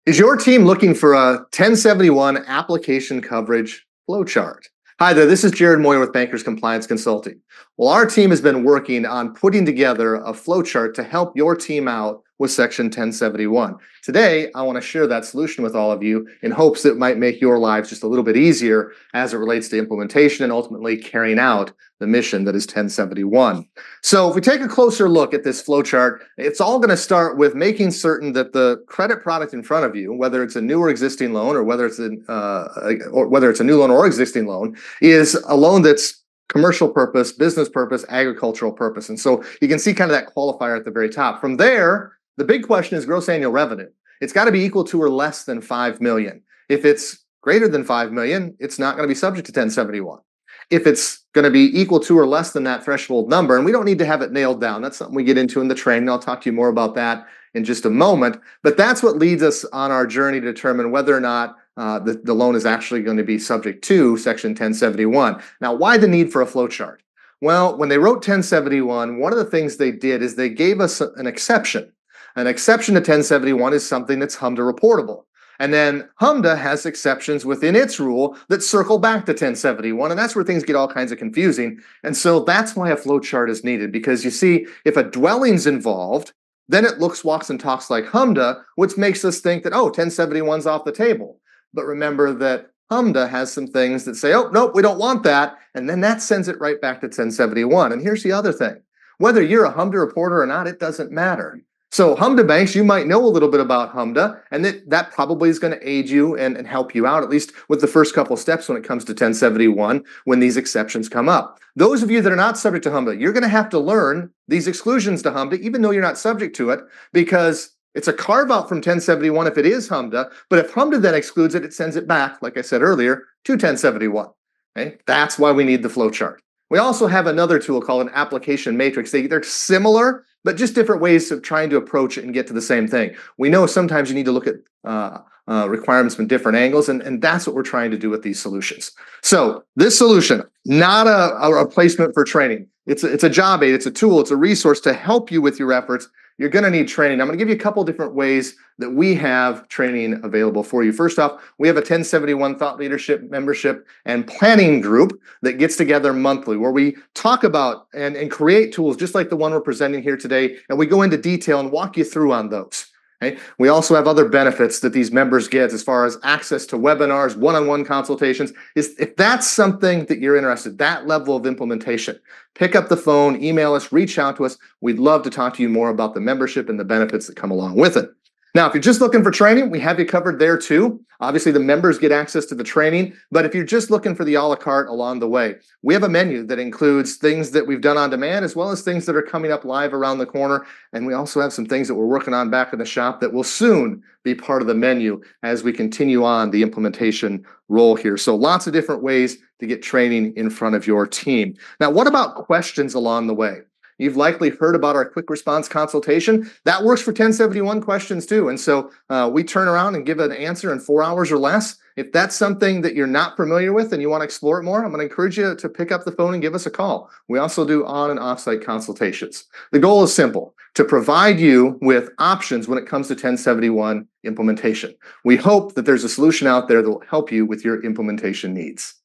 Is your team looking for a 1071 application coverage flowchart? Hi there, this is Jared Moyer with Bankers Compliance Consulting. Well, our team has been working on putting together a flowchart to help your team out with Section 1071. Today, I want to share that solution with all of you in hopes that it might make your lives just a little bit easier as it relates to implementation and ultimately carrying out the mission that is 1071. So if we take a closer look at this flowchart, it's all going to start with making certain that the credit product in front of you, whether it's a new or existing loan, or whether it's a new loan or existing loan, is a loan that's commercial purpose, business purpose, agricultural purpose. And so you can see kind of that qualifier at the very top. From there, the big question is gross annual revenue. It's got to be equal to or less than 5 million. If it's greater than 5 million, it's not going to be subject to 1071. If it's going to be equal to or less than that threshold number, and we don't need to have it nailed down. That's something we get into in the training. I'll talk to you more about that in just a moment. But that's what leads us on our journey to determine whether or not the loan is actually going to be subject to Section 1071. Now, why the need for a flowchart? Well, when they wrote 1071, one of the things they did is they gave us an exception. An exception to 1071 is something that's HMDA reportable. And then HMDA has exceptions within its rule that circle back to 1071, and that's where things get all kinds of confusing. And so that's why a flow chart is needed, because you see, if a dwelling's involved, then it looks, walks, and talks like HMDA, which makes us think that, oh, 1071's off the table. But remember that HMDA has some things that say, oh, nope, we don't want that, and then that sends it right back to 1071. And here's the other thing. Whether you're a HMDA reporter or not, it doesn't matter. So HMDA banks, you might know a little bit about HMDA, and that probably is going to aid you and help you out, at least with the first couple of steps when it comes to 1071, when these exceptions come up. Those of you that are not subject to HMDA, you're going to have to learn these exclusions to HMDA, even though you're not subject to it, because it's a carve-out from 1071 if it is HMDA, but if HMDA then excludes it, it sends it back, like I said earlier, to 1071. Okay? That's why we need the flowchart. We also have another tool called an application matrix. They're similar, but just different ways of trying to approach it and get to the same thing. We know sometimes you need to look at requirements from different angles, and that's what we're trying to do with these solutions. So this solution, not a replacement for training. It's a job aid, it's a tool, it's a resource to help you with your efforts. You're going to need training. I'm going to give you a couple different ways that we have training available for you. First off, we have a 1071 thought leadership membership and planning group that gets together monthly, where we talk about and create tools just like the one we're presenting here today, and we go into detail and walk you through on those. Okay? We also have other benefits that these members get as far as access to webinars, one-on-one consultations. If that's something that you're interested, that level of implementation, pick up the phone, email us, reach out to us. We'd love to talk to you more about the membership and the benefits that come along with it. Now, if you're just looking for training, we have you covered there too. Obviously, the members get access to the training, but if you're just looking for the a la carte along the way, we have a menu that includes things that we've done on demand, as well as things that are coming up live around the corner. And we also have some things that we're working on back in the shop that will soon be part of the menu as we continue on the implementation role here. So lots of different ways to get training in front of your team. Now, what about questions along the way? You've likely heard about our quick response consultation. That works for 1071 questions too. And so we turn around and give an answer in 4 hours or less. If that's something that you're not familiar with and you want to explore it more, I'm going to encourage you to pick up the phone and give us a call. We also do on and off-site consultations. The goal is simple: to provide you with options when it comes to 1071 implementation. We hope that there's a solution out there that will help you with your implementation needs.